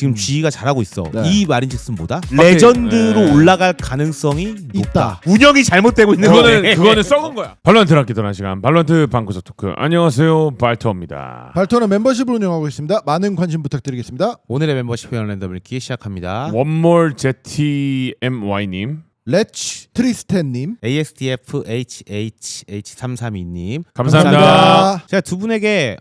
지금 G가 잘하고 있어. 네. 이 말인즉슨 뭐다? 레전드로 네. 올라갈 가능성이 높다. 있다. 운영이 잘못되고 있는 거네. 그거는 썩은 거야. 발로란트 함께 떠난 시간 발로란트 방구석 토크. 안녕하세요, 발토입니다. 발토는 멤버십을 운영하고 있습니다. 많은 관심 부탁드리겠습니다. 오늘의 멤버십 회원 랜덤 읽기 시작합니다. 원몰 ZTMY님 레츠 트리스텐님 ASTFHHH332님 감사합니다. 제가 두 분에게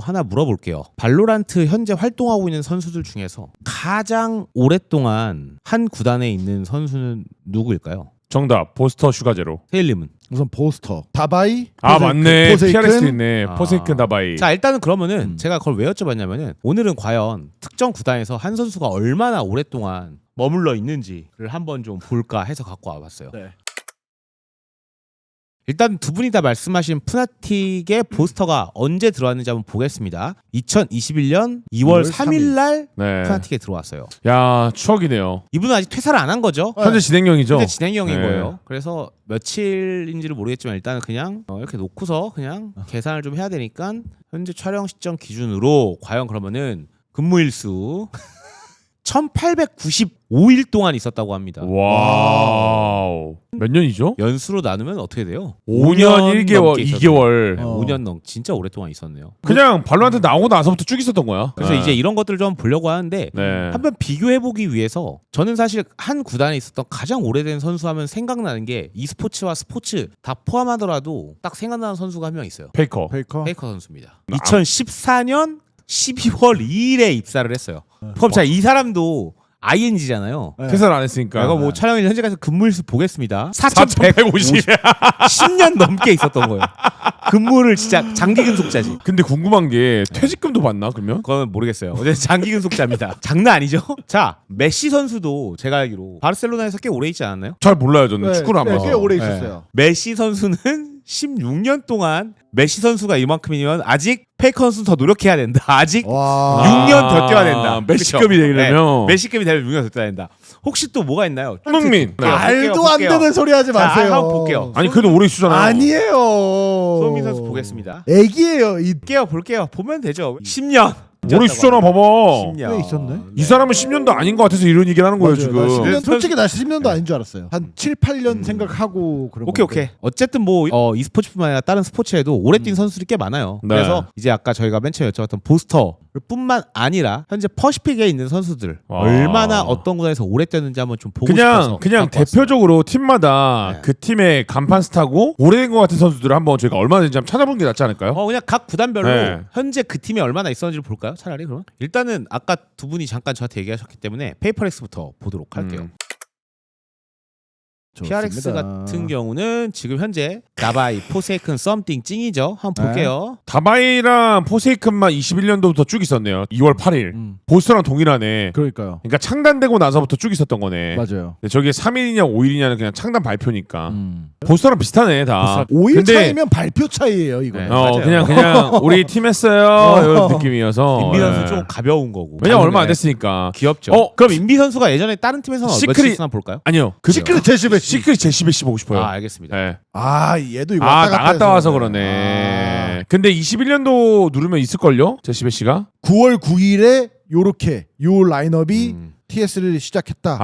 하나 물어볼게요. 발로란트 현재 활동하고 있는 선수들 중에서 가장 오랫동안 한 구단에 있는 선수는 누구일까요? 정답 보스터 슈가제로. 세일님은? 우선 보스터 다바이 아 맞네. 포세이큰. PRS도 있네. 아. 포세이큰 다바이. 자 일단은 그러면은 제가 그걸 왜 여쭤봤냐면은 오늘은 과연 특정 구단에서 한 선수가 얼마나 오랫동안 머물러 있는지를 한번 좀 볼까 해서 갖고 와봤어요. 네. 일단 두 분이 다 말씀하신 푸나틱의 보스터가 언제 들어왔는지 한번 보겠습니다. 2021년 2월 3일 날 네. 푸나틱에 들어왔어요. 야 추억이네요. 이분은 아직 퇴사를 안 한 거죠. 현재 진행형이죠. 현재 진행형인 네. 거예요. 그래서 며칠인지를 모르겠지만 일단은 그냥 이렇게 놓고서 그냥 계산을 좀 해야 되니까 현재 촬영 시점 기준으로 과연 그러면은 근무일 수 1895일 동안 있었다고 합니다. 와우. 몇 년이죠? 연수로 나누면 어떻게 돼요? 5년 1개월 넘게 있었네요. 2개월. 네, 5년 넘 진짜 오랫동안 있었네요. 그냥 발로란트 나오고 나서부터 쭉 있었던 거야. 그래서 네. 이제 이런 것들을 좀 보려고 하는데 네. 한번 비교해보기 위해서 저는 사실 한 구단에 있었던 가장 오래된 선수 하면 생각나는 게 e스포츠와 스포츠 다 포함하더라도 딱 생각나는 선수가 한 명 있어요. 페이커. 페이커 페이커 선수입니다. 2014년 12월 2일에 입사를 했어요. 그럼 자, 이 사람도 ING잖아요. 네. 퇴사를 안 했으니까. 내가 뭐 촬영일 현재까지 근무일수 보겠습니다. 4150. 10년 넘게 있었던 거예요. 근무를 진짜 장기 근속자지. 근데 궁금한 게 퇴직금도 받나 그러면? 그건 모르겠어요. 어제 장기 근속자입니다. 장난 아니죠? 자, 메시 선수도 제가 알기로 바르셀로나에서 꽤 오래 있지 않았나요? 잘 몰라요 저는 축구를 안 봐서. 꽤 오래 있었어요. 메시 선수는 16년 동안 메시 선수가 이만큼이면 아직 페이커 선수는 더 노력해야 된다. 아직 와 6년 더 뛰어야 된다. 메시급이 그렇죠? 되려면. 네, 메시급이 되려면 6년 더 뛰어야 된다. 혹시 또 뭐가 있나요? 손흥민. 네. 말도 안 볼게요. 되는 소리 하지 자, 마세요. 한번 볼게요. 아니 그래도 오래 있었잖아요. 아니에요. 손흥민 선수 보겠습니다. 애기예요. 이 볼게요. 보면 되죠. 10년. 오래 있었잖아 봐봐. 10년. 꽤 있었네. 이 사람은 10년도 아닌 것 같아서 이런 얘기를 하는 거예요 지금. 나 10년, 네, 솔직히 나 10년도 아닌 줄 알았어요. 한 7, 8년 생각하고 그런 오케이. 어쨌든 뭐 e스포츠뿐만 아니라 다른 스포츠에도 오래 뛴 선수들이 꽤 많아요. 네. 그래서 이제 아까 저희가 맨 처음에 여쭤봤던 보스터뿐만 아니라 현재 퍼시픽에 있는 선수들 와. 얼마나 어떤 구단에서 오래 뛰었는지 한번 좀 보고 싶어서 그냥 갖고 왔습니다. 대표적으로 팀마다 네. 그 팀의 간판 스타고 오래된 것 같은 선수들을 한번 저희가 얼마든지 한번 찾아보는 게 낫지 않을까요? 그냥 각 구단별로 네. 현재 그 팀에 얼마나 있었는지를 볼까요? 차라리 그러면 일단은 아까 두 분이 잠깐 저한테 얘기하셨기 때문에 페이퍼렉스부터 보도록 할게요. PRX 좋습니다. 같은 경우는 지금 현재 나바이, 포세이큰, 썸띵 찡이죠. 한번 볼게요. 다바이랑 포세이큰만 21년도부터 쭉 있었네요. 2월 8일. 보스터랑 동일하네. 그러니까요. 그러니까 창단되고 나서부터 쭉 있었던 거네. 맞아요. 근데 저게 3일이냐 5일이냐는 그냥 창단 발표니까. 보스터랑 비슷하네 다. 5일 근데 차이면 발표 차이예요, 이거. 네. 는 맞아요. 그냥 우리 팀 했어요 이런 느낌이어서. 임비 선수 네. 좀 가벼운 거고. 왜냐면 얼마 안 됐으니까. 귀엽죠. 그럼 임비 선수가 예전에 다른 팀에서는 몇 시크릿- 시스나 볼까요? 아니요. 시크릿 제시베시. 시크릿 제시베시 보고 싶어요. 알겠습니다. 네. 얘도 이거 아 왔다 갔다 나갔다 해서 와서 그러네. 그러네. 근데 21년도 누르면 있을걸요? 제시베시가? 9월 9일에 요렇게 요 라인업이 TS를 시작했다.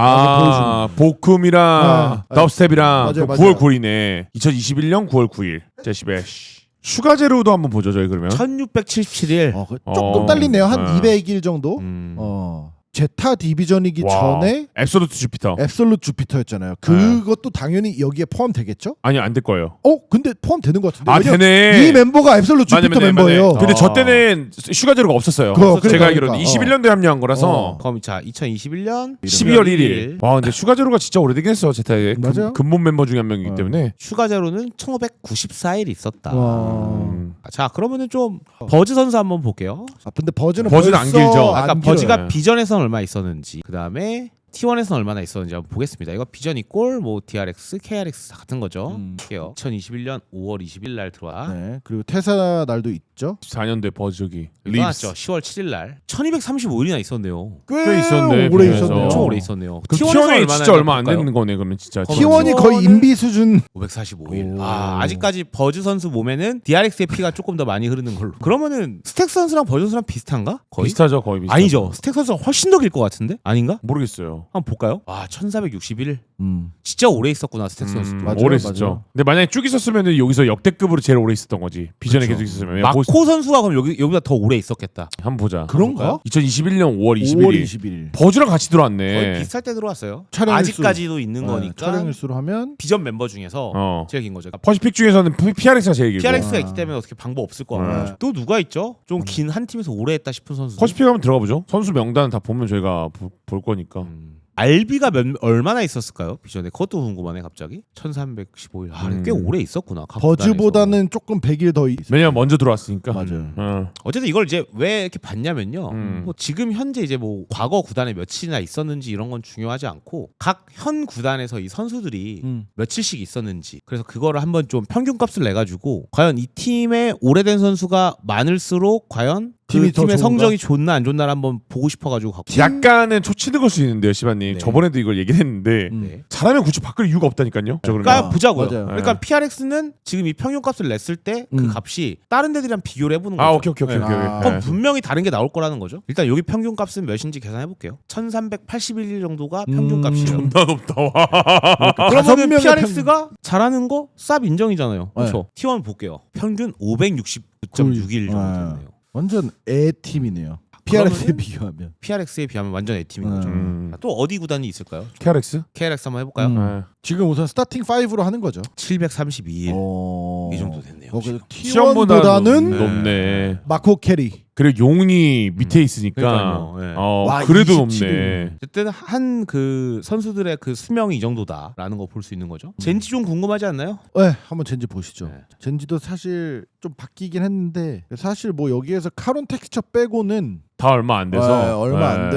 보쿰이랑 아, 덥스텝이랑 맞아요, 9월 9일이네. 2021년 9월 9일 제시베시. 슈가제로도 한번 보죠 저희 그러면. 1677일. 조금 딸리네요. 한 네. 200일 정도. 음. 제타 디비전이기 전에 앱솔루트 주피터. 앱솔루트 주피터였잖아요. 그것도 당연히 여기에 포함되겠죠? 아니 안 될 거예요. 근데 포함되는 것 같은데. 아 왜냐면 되네. 이 멤버가 앱솔루트 주피터 멤버예요. 근데 저 때는 슈가제로가 없었어요. 그러니까, 제가 알기로는 그러니까. 21년도에 합류한 거라서 그럼 자 2021년 12월 1일. 와 근데 슈가제로가 진짜 오래되긴 했어. 제타의 맞아요. 근본 멤버 중에 한 명이기 때문에. 슈가제로는 1594일 있었다. 와. 자 그러면은 좀 버즈 선수 한번 볼게요. 근데 버즈는 버즈는 안 벌써 길죠. 아까 안 버즈가 길어요. 비전에서는 얼마 있었는지. 그 다음에 T1에서는 얼마나 있었는지 한번 보겠습니다. 이거 비전 이꼴 뭐 DRX, KRX 다 같은 거죠. 음. 볼게요. 2021년 5월 20일 날 들어와. 네. 그리고 퇴사 날도 있죠. 14년대 버즈기 떠났죠. 10월 7일 날 1235일이나 있었네요. 꽤 있었네, 오래 비교해서. 있었네요. 엄청 오래 있었네요. 그 T1에서 T1이 진짜 얼마 안 볼까요? 되는 거네 그러면 진짜. T1이 거의 인비 수준. 545일. 오. 아직까지 버즈 선수 몸에는 DRX의 피가 조금 더 많이 흐르는 걸로. 그러면은 스택 선수랑 버즈 선수랑 비슷한가? 거의? 비슷하죠 거의 비슷하죠. 아니죠. 스택 선수가 훨씬 더 길 것 같은데? 아닌가? 모르겠어요. 한번 볼까요? 와, 1461. 음. 진짜 오래 있었구나 스택 선수도. 맞아요, 오래 맞아요. 있었죠. 근데 만약에 쭉 있었으면 여기서 역대급으로 제일 오래 있었던 거지. 비전에 그쵸. 계속 있었으면. 마코 선수가 그럼 여기보다 더 오래 있었겠다. 한번 보자. 그런가? 2021년 5월 21일. 5월 21일. 버즈랑 같이 거의 들어왔네. 비슷할 때 들어왔어요. 촬영 아직까지도 있는 네, 거니까. 촬영 일수로 하면 비전 멤버 중에서 어. 제일 긴 거죠. 퍼시픽 중에서는 PRX가 제일 길고. PRX가 아. 있기 때문에 어떻게 방법 없을 거 네. 같아요. 또 누가 있죠? 좀 긴 한 팀에서 오래 했다 싶은 선수. 퍼시픽 한번 들어가 보죠. 선수 명단 다 보면 저희가 볼 거니까. 알비가 얼마나 있었을까요? 비전에 그것도 궁금하네 갑자기. 1315일. 아, 꽤 오래 있었구나. 각 구단에서. 버즈보다는 조금 100일 더 있어요. 왜냐면 먼저 들어왔으니까. 맞아요. 어쨌든 이걸 이제 왜 이렇게 봤냐면요. 음. 뭐 지금 현재 이제 뭐 과거 구단에 며칠이나 있었는지 이런 건 중요하지 않고 각 현 구단에서 이 선수들이 며칠씩 있었는지 그래서 그거를 한번 좀 평균값을 내 가지고 과연 이 팀에 오래된 선수가 많을수록 과연 팀이 그 더 팀의 좋은가? 성적이 좋나 안 좋나를 한번 보고 싶어가지고 갖고. 약간은 초치는 걸 수 있는데요, 시바님. 네. 저번에도 이걸 얘기를 했는데 네. 잘하면 굳이 바꿀 이유가 없다니까요. 저 그러면. 그러니까 보자고요. 맞아요. 그러니까 네. PRX는 지금 이 평균값을 냈을 때 그 값이 다른 데들이랑 비교를 해보는 거죠. 아, 오케이. 네. 아. 그럼 분명히 다른 게 나올 거라는 거죠. 일단 여기 평균값은 몇인지 계산해 볼게요. 1381일 정도가 평균값이에요. 존나 높다. 와. 다섯 그러면은 명의 PRX가 잘하는 거 쌉 인정이잖아요. 네. 그렇죠. T1 볼게요. 평균 569.6일 정도 아. 됐네요. 완전 애 팀이네요. PRX에 그러면은- 비교하면. PRX에 비하면 완전 A팀인 거죠. 음. 또 어디 구단이 있을까요? KRX? KRX 한번 해볼까요? 음. 지금 우선 스타팅 5로 하는 거죠. 732일. 어... 이 정도 됐네요. 그래서 T1보다는 T1보다는 높네. 마코 캐리. 그리고 용이 밑에 있으니까. 그러니까요. 네. 와, 그래도 27일. 높네. 어쨌든 한 그 선수들의 그 수명이 이 정도다라는 거 볼 수 있는 거죠. 젠지 좀 궁금하지 않나요? 네, 한번 젠지 보시죠. 네. 젠지도 사실 좀 바뀌긴 했는데 사실 뭐 여기에서 카론 텍스처 빼고는 다 얼마 안 돼서. 얼마 안 네.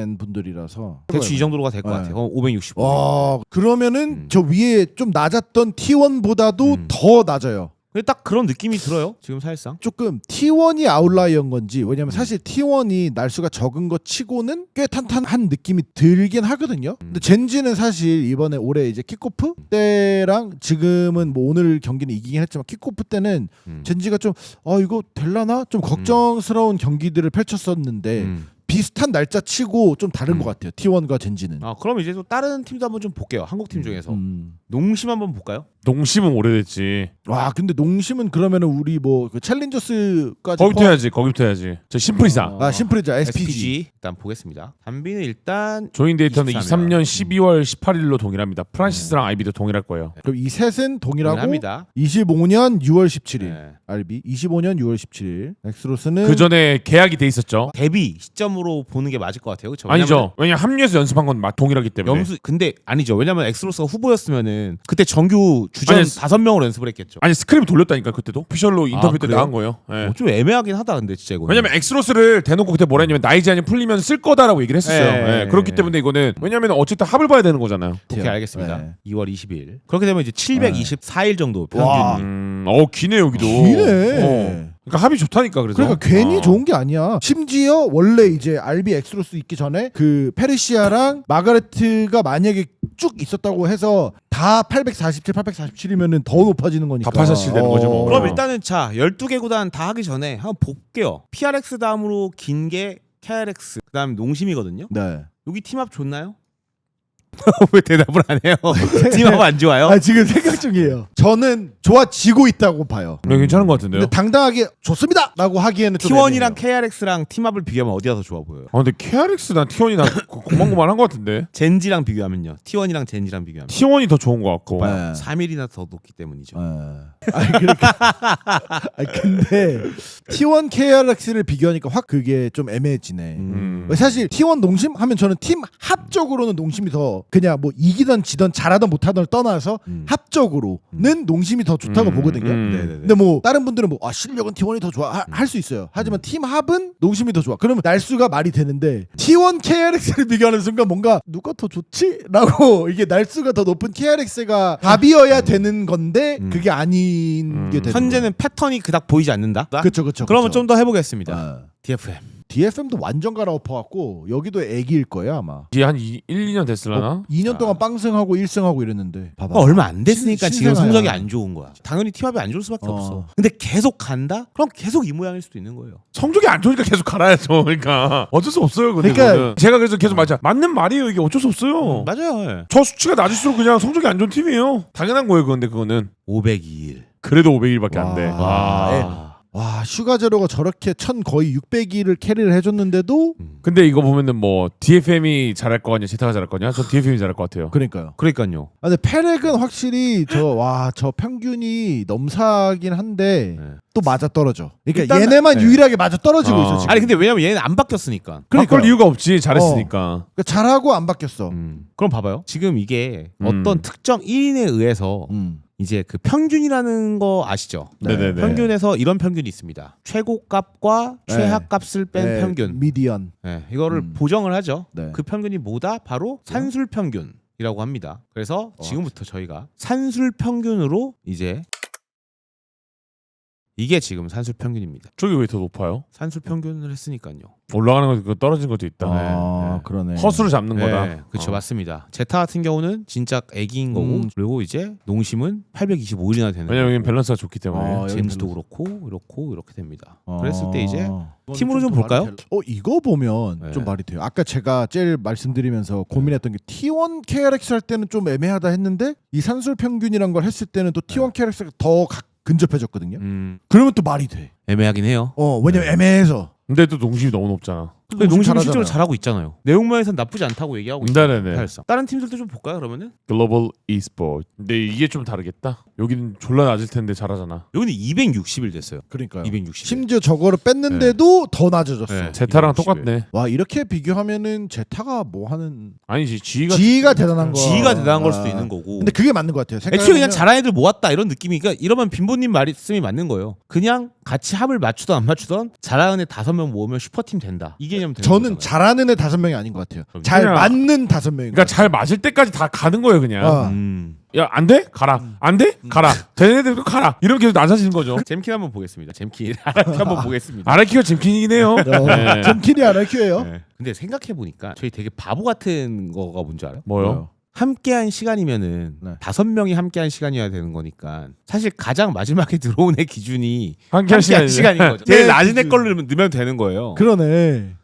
된 분들이라서 대충 이 정도가 될 것 네. 같아요. 565. 와, 그러면은 저 위에 좀 낮았던 T1보다도 더 낮아요. 근데 딱 그런 느낌이 들어요. 지금 사실상. 조금 T1이 아웃라이어인 건지 왜냐면 사실 T1이 날수가 적은 것 치고는 꽤 탄탄한 느낌이 들긴 하거든요. 근데 젠지는 사실 이번에 올해 이제 킥오프 때랑 지금은 뭐 오늘 경기는 이기긴 했지만 킥오프 때는 젠지가 좀 이거 될라나 좀 걱정스러운 경기들을 펼쳤었는데 비슷한 날짜 치고 좀 다른 것 같아요. T1과 젠지는. 아, 그럼 이제 또 다른 팀도 한번 좀 볼게요. 한국 팀 중에서. 음. 농심 한번 볼까요? 농심은 오래됐지. 와 근데 농심은 그러면은 우리 뭐그 챌린저스까지 거기부터 해야지. 거기부터 해야지. 저 심플이사. 심플이자 SPG. SPG 일단 보겠습니다. 담비는 일단 조인 데이터는 23년. 23년 12월 18일로 동일합니다. 프란시스랑 아이비도 동일할 거예요. 그럼 이 셋은 동일하고 합니다. 25년 6월 17일 네. RB 25년 6월 17일 엑스로스는 그 전에 계약이 돼 있었죠. 데뷔 시점으로 보는 게 맞을 것 같아요. 그렇죠? 아니죠. 왜냐 합류해서 연습한 건 동일하기 때문에. 염수 근데 아니죠. 왜냐면 엑스로스가 후보였으면은 그때 정규 주전 아니, 5명으로 연습을 했겠죠. 아니 스크립 돌렸다니까 그때도 오피셜로 인터뷰 때 그래요? 나간 거예요. 예. 좀 애매하긴 하다 근데 진짜 이거. 왜냐면 엑스로스를 대놓고 그때 뭐라 했냐면 나이 제한이 풀리면 쓸 거다라고 얘기를 했었어요. 예. 예. 그렇기 때문에 이거는 왜냐면 어쨌든 합을 봐야 되는 거잖아요. 오케이 알겠습니다. 네. 2월 20일. 그렇게 되면 이제 724일 정도 평균. 와. 기네 여기도. 기네. 그러니까 합이 좋다니까 그래서. 그러니까 괜히 좋은 게 아니야. 심지어 원래 이제 RB 엑스로스 있기 전에 그 페르시아랑 마가레트가 만약에 쭉 있었다고 해서 다 847, 847이면은 더 높아지는 거니까. 다 847 되는 거죠, 뭐. 그럼 일단은 자 12개 구단 다 하기 전에 한번 볼게요. PRX 다음으로 긴 게 KRX 그다음 농심이거든요. 네. 여기 팀합 좋나요? 왜 대답을 안 해요? 팀합 안 좋아요? 지금 생각 중이에요. 저는 좋아지고 있다고 봐요. 네, 괜찮은 것 같은데요. 근데 당당하게 좋습니다라고 하기에는 좀 T1이랑 애매해요. KRX랑 팀합을 비교하면 어디가 더 좋아 보여요? 근데 KRX나 T1이나 고만고만한 것 같은데. 젠지랑 비교하면요. T1이랑 젠지랑 비교하면 T1이 더 좋은 것 같고. 네. 3일이나 더 높기 때문이죠. 그러니까. 근데 T1 KRX를 비교하니까 확 그게 좀 애매해지네. 사실 T1 농심 하면 저는 팀 합적으로는 농심이 더 그냥 뭐 이기던 지던 잘하던 못하던 떠나서 합적으로는 농심이 더 좋다고 보거든요. 네네네. 근데 뭐 다른 분들은 뭐 실력은 T1이 더 좋아 할 수 있어요. 하지만 팀 합은 농심이 더 좋아. 그러면 날수가 말이 되는데 T1 KRX를 비교하는 순간 뭔가 누가 더 좋지? 라고 이게 날수가 더 높은 KRX가 답이어야 되는 건데 그게 아닌 게 되는 현재는 패턴이 그닥 보이지 않는다. 그렇죠, 그렇죠. 그러면 좀 더 해보겠습니다. DFM. DFM도 완전 갈아엎어갖고 여기도 애기일 거예요 아마. 이게 한 1, 2년 됐을라나? 2년 동안 빵승하고 1승하고 이랬는데 봐봐. 얼마 안 됐으니까 지금 신생아야. 성적이 안 좋은 거야. 당연히 팀합이 안 좋을 수밖에 없어. 근데 계속 간다? 그럼 계속 이 모양일 수도 있는 거예요. 성적이 안 좋으니까 계속 갈아야죠. 그러니까 어쩔 수 없어요. 근데 그러니까- 그거는. 제가 그래서 계속 맞는 말이에요. 이게 어쩔 수 없어요. 맞아요. 예. 저 수치가 낮을수록 그냥 성적이 안 좋은 팀이에요. 당연한 거예요. 근데 그거는 502일. 그래도 500일밖에 안 돼. 와. 와 슈가제로가 저렇게 거의 600일을 캐리를 해줬는데도 근데 이거 보면은 뭐 DFM이 잘할 거냐, 제타가 잘할 거냐? 전 DFM이 잘할 것 같아요. 그러니까요. 그러니까요. 근데 페렉은 확실히 저 평균이 넘사긴 한데 네. 또 맞아 떨어져. 그러니까 일단은- 얘네만 네. 유일하게 맞아 떨어지고 있어 지금. 아니 근데 왜냐면 얘는 안 바뀌었으니까. 그러니까요. 바꿀 이유가 없지. 잘했으니까. 그러니까 잘하고 안 바뀌었어. 그럼 봐봐요. 지금 이게 어떤 특정 1인에 의해서 이제 그 평균이라는 거 아시죠? 네네네. 평균에서 이런 평균이 있습니다. 최고값과 네. 최하값을 뺀 네, 평균. 미디언. 네, 이거를 보정을 하죠. 네. 그 평균이 뭐다? 바로 산술 평균이라고 합니다. 그래서 지금부터 저희가 산술 평균으로 이제 이게 지금 산술 평균입니다. 저기 왜 더 높아요? 산술 평균을 했으니까요. 올라가는 거 떨어진 것도 있다. 아 그러네. 허수를 잡는 거다. 네, 그렇죠. 맞습니다. 제타 같은 경우는 진짜 애기인 거고 그리고 이제 농심은 825일이나 되는 왜냐면 여기 거고. 밸런스가 좋기 때문에. 여기 젠지도 밸런스. 그렇고 이렇게 됩니다. 그랬을 때 이제 이거는 팀으로 좀 더 볼까요? 말이 이거 보면 네. 좀 말이 돼요. 아까 제가 제일 말씀드리면서 고민했던 게 T1 KRX 할 때는 좀 애매하다 했는데 이 산술 평균이란 걸 했을 때는 또 T1 KRX가 더 근접해졌거든요. 그러면 또 말이 돼. 애매하긴 해요. 왜냐면 애매해서. 근데 또 농심이 너무 높잖아. 근데 농심은 잘하잖아요. 실제로 잘하고 있잖아요. 내용면에선 나쁘지 않다고 얘기하고 있어요. 네네네. 사실상. 다른 팀들도 좀 볼까요 그러면은? 글로벌 e스포츠. 근데 이게 좀 다르겠다. 여기는 졸라 낮을 텐데 잘하잖아. 여기는 260일 됐어요. 그러니까요. 260일. 심지어 저거를 뺐는데도 더 낮아졌어. 네. 제타랑 260일. 똑같네. 와 이렇게 비교하면은 제타가 뭐 하는 아니지. 지희가 대단한 거. 지희가 대단한 걸 수도 있는 거고. 근데 그게 맞는 것 같아요. 애초에 그냥 잘하는 애들 모았다 이런 느낌이. 그러니까 이러면 빈보님 말씀이 맞는 거예요. 그냥 같이 합을 맞추던 안 맞추던 잘하는 애 5명 모으면 슈퍼팀 된다. 이 개념 되는 저는 거잖아요. 잘하는 애 5명이 아닌 것 같아요. 잘 그냥- 맞는 5명인 것 그러니까 잘 맞을 때까지 다 가는 거예요, 그냥. 같아요. 야, 안 돼? 가라. 안 돼? 가라. 되는 애들도 가라. 이렇게 계속 낮아지는 거죠. 잼킨 한번 보겠습니다. 잼킨 아라키 한번 보겠습니다. 아라키가 짐킨이긴 해요. 네. 점킨이 RQ예요. 네. 근데 생각해 보니까 저희 되게 바보 같은 거가 뭔지 알아요? 뭐요? 함께한 시간이면은 네. 5명이 함께한 시간이어야 되는 거니까 사실 가장 마지막에 들어온 애 기준이 함께한 함께한 시간인 거죠. 제일 네, 낮은 애 기준. 걸로 넣으면 되는 거예요. 그러네.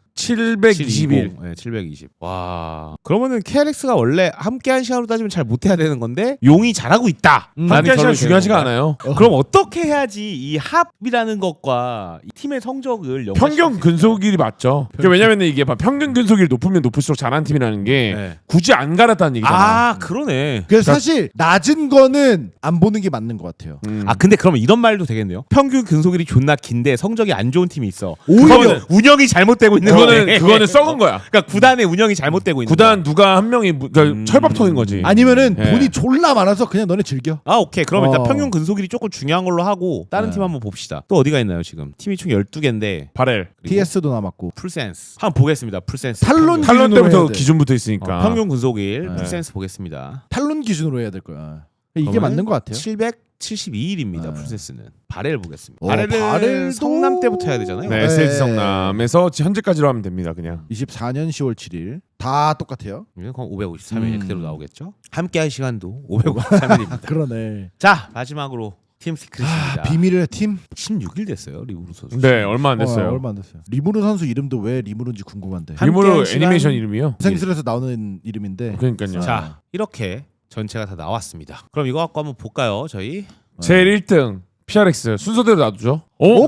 721. 네, 720. 와. 그러면은 KRX가 원래 함께한 시간으로 따지면 잘 못해야 되는 건데 용이 잘하고 있다. 함께한 시간 중요하지가 않아요. 그럼 어떻게 해야지 이 합이라는 것과 이 팀의 성적을 연관시킬 평균 수 있을까요? 근속일이 맞죠. 그러니까 왜냐면 이게 평균 근속일 높으면 높을수록 잘하는 팀이라는 게 네. 굳이 안 갈았다는 얘기잖아. 아 그러네. 그래서 사실 낮은 거는 안 보는 게 맞는 것 같아요. 아 근데 그러면 이런 말도 되겠네요. 평균 근속일이 존나 긴데 성적이 안 좋은 팀이 있어. 오히려 그거는 운영이 잘못되고 있는 거네. 그거는 썩은 거야. 그러니까 구단의 운영이 잘못되고 있는 구단 누가 한 명이 그러니까 철밥통인 거지. 아니면은 네. 돈이 졸라 많아서 그냥 너네 즐겨. 아 오케이. 그럼 일단 어. 평균 근속일이 조금 중요한 걸로 하고 다른 네. 팀 한번 봅시다. 또 어디가 있나요 지금? 팀이 총 12개인데 바렐. TS도 남았고. 풀센스 한번 보겠습니다. 풀센스 탈론 탈론 기준으로 해야 때부터 돼. 기준부터 있으니까. 평균 근속일 네. 풀센스 보겠습니다. 탈론 기준으로 해야 될 거야. 이게 그러면 맞는 것 같아요. 772일입니다. 네. 풀센스는 바렐 보겠습니다. 어, 바렐은 바렐도- 성남 때부터 해야 되잖아요. 네, 네. SLG 성남에서 현재까지로 하면 됩니다. 그냥. 24년 10월 7일 다 똑같아요. 그럼 553일 그대로 나오겠죠. 함께할 시간도 553일입니다. 그러네. 자 마지막으로 팀 시크릿입니다. 비밀의 팀. 16일 됐어요 리우루 선수. 네, 얼마 안 됐어요. 얼마 안 됐어요. 리무르 선수 이름도 왜 리무르인지 궁금한데. 리모로 함께한 시간- 애니메이션 이름이요. 생슬에서 나오는 이름인데. 그러니까요. 자 이렇게 전체가 다 나왔습니다. 그럼 이거 갖고 한번 볼까요 저희? 제일 1등 PRX 순서대로 놔두죠.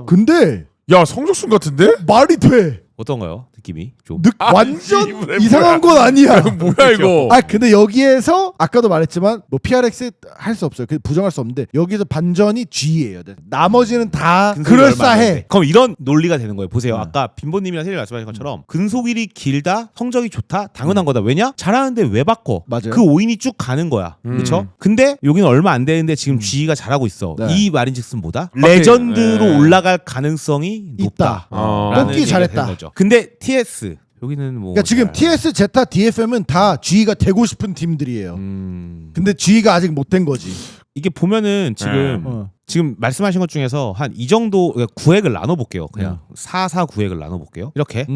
근데 야 성적순 같은데? 말이 돼. 어떤가요? 느낌이 좀. 완전 이분의 이상한 건 아니야. 뭐야 이거? 아 근데 여기에서 아까도 말했지만 뭐 PRX 할 수 없어요. 그 부정할 수 없는데 여기서 반전이 G예요. 나머지는 다 근속이 얼마 안 그럴싸해. 되는데. 그럼 이런 논리가 되는 거예요. 보세요. 네. 아까 빈보님이랑 세리 말씀하신 것처럼 근속일이 길다, 성적이 좋다, 당연한 거다. 왜냐? 잘하는데 왜 바꿔? 맞아요. 그 오인이 쭉 가는 거야. 그렇죠? 근데 여기는 얼마 안 되는데 지금 G가 잘하고 있어. 네. 이 말인즉슨 뭐다? 확실히, 레전드로 네. 올라갈 가능성이 높다. 라는 뽑기 얘기가 잘했다. 되는 거죠. 근데 TS 여기는 뭐 그러니까 지금 TS, 제타, DFM은 다 G가 되고 싶은 팀들이에요. 근데 G가 아직 못 된 거지. 이게 보면은 지금 어. 지금 말씀하신 것 중에서 한 이 정도 그러니까 구획을 나눠 볼게요. 그냥 4 구획을 나눠 볼게요. 이렇게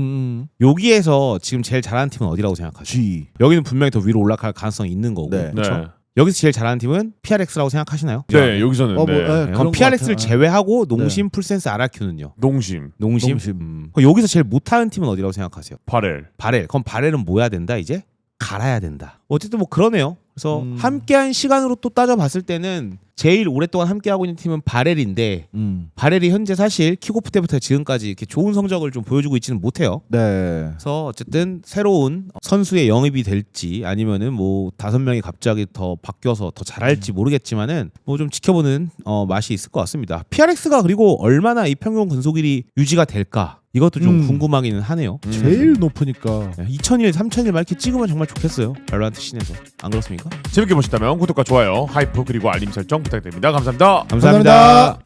여기에서 지금 제일 잘하는 팀은 어디라고 생각하세요? G. 여기는 분명히 더 위로 올라갈 가능성이 있는 거고. 네. 그렇죠? 네. 여기서 제일 잘하는 팀은 PRX라고 생각하시나요? 네, 여기서는 뭐, 네. 네, 그럼 그런 것 PRX를 같아요. 제외하고 농심, 풀센스, RRQ는요? 농심, 농심. 농심. 그럼 여기서 제일 못하는 팀은 어디라고 생각하세요? 바렐. 바렐. 그럼 바렐은 뭐 해야 된다 이제? 갈아야 된다. 어쨌든 뭐 그러네요. 그래서 음. 함께한 시간으로 또 따져봤을 때는 제일 오랫동안 함께하고 있는 팀은 바렐인데 바렐이 현재 사실 킥오프 때부터 지금까지 이렇게 좋은 성적을 좀 보여주고 있지는 못해요. 네. 그래서 어쨌든 새로운 선수의 영입이 될지 아니면은 뭐 5명이 갑자기 더 바뀌어서 더 잘할지 모르겠지만은 뭐 좀 지켜보는 맛이 있을 것 같습니다. PRX가 그리고 얼마나 이 평균 근속일이 유지가 될까 이것도 좀 궁금하기는 하네요. 제일 높으니까. 2000일, 3000일 막 이렇게 찍으면 정말 좋겠어요. 발로란트 씬에서. 안 그렇습니까? 재밌게 보셨다면 구독과 좋아요, 하이프 그리고 알림 설정 부탁드립니다. 감사합니다. 감사합니다.